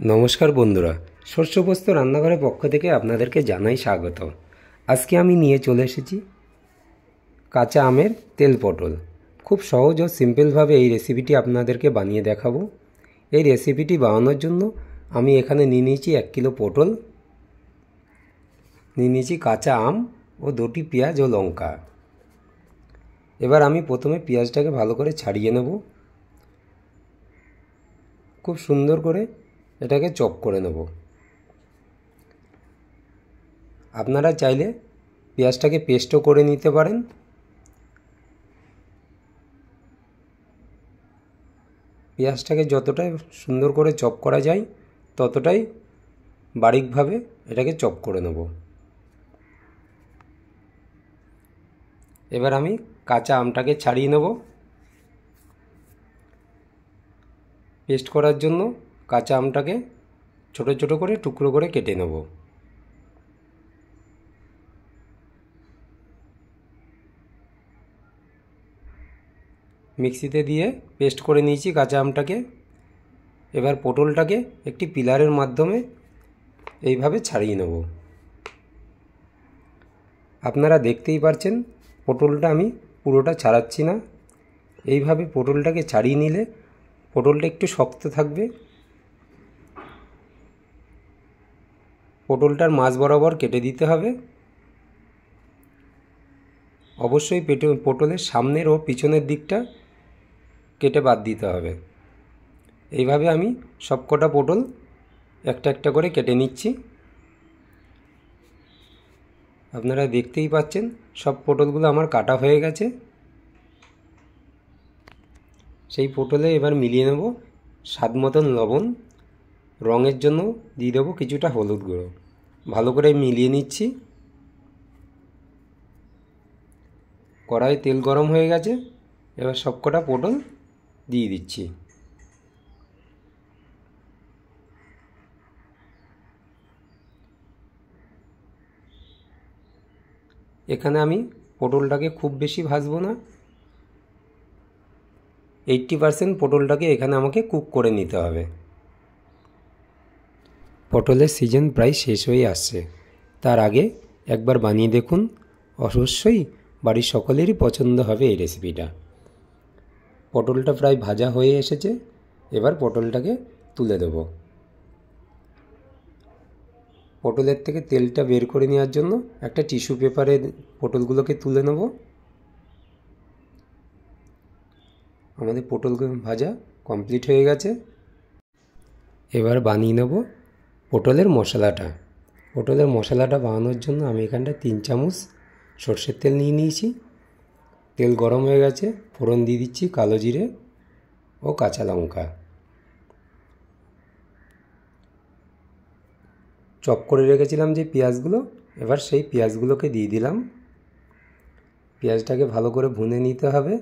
नमस्कार बंधुरा शस्य पोस्त रान्नाघरेर पक्ष थेके आपनादेरके जानाई स्वागत। आज के आमी निये चले एसेछि काँचा आमेर तेल पटल। खूब सहज और सिम्पल भावे এই रेसिपिटी आपनादेरके बानिये देखाबो। এই रेसिपिटी बानानोर जोन्नो आमी एखाने निये निয়েছি 1 किलो पटल, निये निয়েছি काँचा आम और 2टी पेঁয়াজ और लंका। एबार आमी प्रथमे पेঁয়াজটাকে भालो करे छाड़िये नेब। खूब सुंदर करे এটাকে চপ করে নেব। আপনারা চাইলে পেঁয়াজটাকে পেস্টও করে নিতে পারেন। পেঁয়াজটাকে যতটাই সুন্দর করে চপ করা যায় ততটাই বারিকভাবে এটাকে চপ করে নেব। এবার আমি কাঁচা আমটাকে ছাড়িয়ে নেব। পেস্ট করার জন্য কাঁচা আমটাকে ছোট ছোট করে টুকরো করে কেটে নেব। মিক্সিতে দিয়ে পেস্ট করে নিয়েছি কাঁচা আমটাকে। এবার পটলটাকে একটি পিলারের মাধ্যমে এইভাবে ছাড়িয়ে নেব। আপনারা দেখতেই পাচ্ছেন পটলটা আমি পুরোটা ছাড়াচ্ছি না। এইভাবে পটলটাকে ছাড়িয়ে নিলে পটলটা একটু শক্ত থাকবে। পটলটার মাঝ বরাবর কেটে দিতে হবে। অবশ্যই পটলের সামনের ও পিছনের দিকটা কেটে বাদ দিতে হবে। এইভাবে আমি সবকটা পটল একটা একটা করে কেটে নিচ্ছি। আপনারা দেখতেই পাচ্ছেন সব পটলগুলো আমার কাটা হয়ে গেছে। সেই পটলে এবার মিলিয়ে নেব স্বাদ মতন লবণ, রঙের জন্য দিয়ে দেবো কিছুটা হলুদ গুঁড়ো। ভালো করে মিলিয়ে নিচ্ছি। কড়াইয়ে তেল গরম হয়ে গেছে। এবার সবকটা পটল দিয়ে দিচ্ছি। এখানে আমি পটলটাকে খুব বেশি ভাজবো না। 80% পটলটাকে এখানে আমাকে কুক করে নিতে হবে। পটলের সিজন প্রায় শেষ হয়ে আসছে। তার আগে একবার বানিয়ে দেখুন, অবশ্যই বাড়ির সকলেরই পছন্দ হবে এই রেসিপিটা। পটলটা প্রায় ভাজা হয়ে এসেছে। এবার পটলটাকে তুলে দেব। পটলের থেকে তেলটা বের করে নেওয়ার জন্য একটা টিস্যু পেপারে পটলগুলোকে তুলে নেব। আমাদের পটলগুলো ভাজা কমপ্লিট হয়ে গেছে। এবার বানিয়ে নেব পটলের মশলাটা। পটলের মশলাটা বানানোর জন্য আমি এখানটা 3 চামচ সরষের তেল নিয়ে নিয়েছি। তেল গরম হয়ে গেছে। ফোড়ন দিয়ে দিচ্ছি কালো জিরে ও কাঁচা লঙ্কা। চপ করে রেখেছিলাম যে পেঁয়াজগুলো, এবার সেই পেঁয়াজগুলোকে দিয়ে দিলাম। পেঁয়াজটাকে ভালো করে ভুনে নিতে হবে।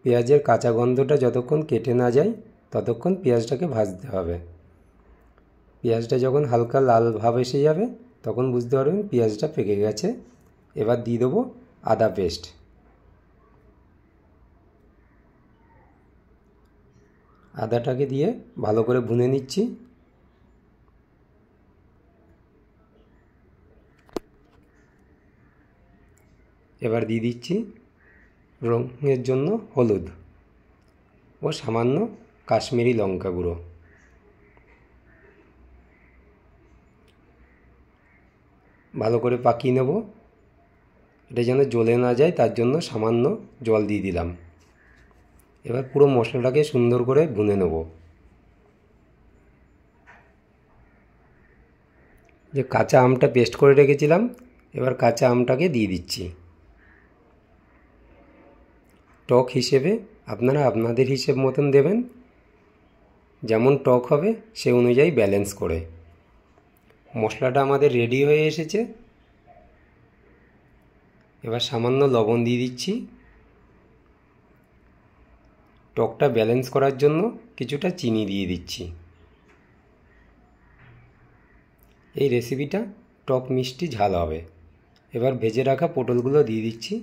পেঁয়াজের কাঁচা গন্ধটা যতক্ষণ কেটে না যায় ততক্ষণ পেঁয়াজটাকে ভাজতে হবে। পেঁয়াজটা যখন হালকা লাল ভাব এসে যাবে তখন বুঝতে পারবেন পেঁয়াজটা পেকে গেছে। এবার দিয়ে দেবো আদা পেস্ট। আদাটাকে দিয়ে ভালো করে ভুনে নিচ্ছি। এবার দিয়ে দিচ্ছি রঙের জন্য হলুদ ও সামান্য কাশ্মীরি লঙ্কা গুঁড়ো। ভালো করে পাকিয়ে নেব। এটা যেন জ্বলে না যায় তার জন্য সামান্য জল দিয়ে দিলাম। এবার পুরো মশলাটাকে সুন্দর করে ভুনে নেব। যে কাঁচা আমটা পেস্ট করে রেখেছিলাম, এবার কাঁচা আমটাকে দিয়ে দিচ্ছি। টক হিসেবে আপনারা আপনাদের হিসেব মতন দেবেন। যেমন টক হবে সে অনুযায়ী ব্যালেন্স করে। মশলাটা আমাদের রেডি হয়ে এসেছে। এবার সামান্য লবণ দিয়ে দিচ্ছি। টকটা ব্যালেন্স করার জন্য কিছুটা চিনি দিয়ে দিচ্ছি। এই রেসিপিটা টক মিষ্টি ঝাল হবে। এবার ভেজে রাখা পটলগুলো দিয়ে দিচ্ছি।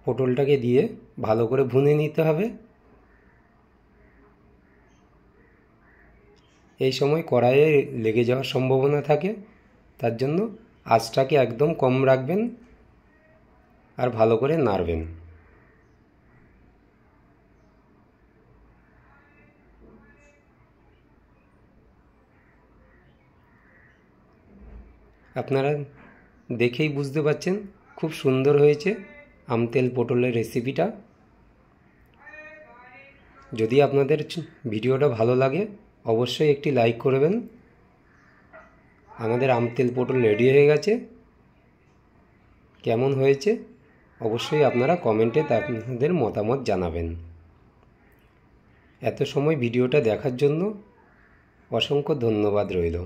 পটলটাকে দিয়ে ভালো করে ভুনে নিতে হবে। এই সময় কড়াইয়ে লেগে যাওয়ার সম্ভাবনা থাকে, তার জন্য আঁচটাকে একদম কম রাখবেন আর ভালো করে নাড়বেন। আপনারা দেখেই বুঝতে পারছেন খুব সুন্দর হয়েছে আমতেল পটলের রেসিপিটা। যদি আপনাদের ভিডিওটা ভালো লাগে অবশ্যই একটি লাইক করবেন। আমাদের আমতেল পটল রেডি হয়ে গেছে। কেমন হয়েছে অবশ্যই আপনারা কমেন্টে আপনাদের মতামত জানাবেন। এত সময় ভিডিওটা দেখার জন্য অসংখ্য ধন্যবাদ রইল।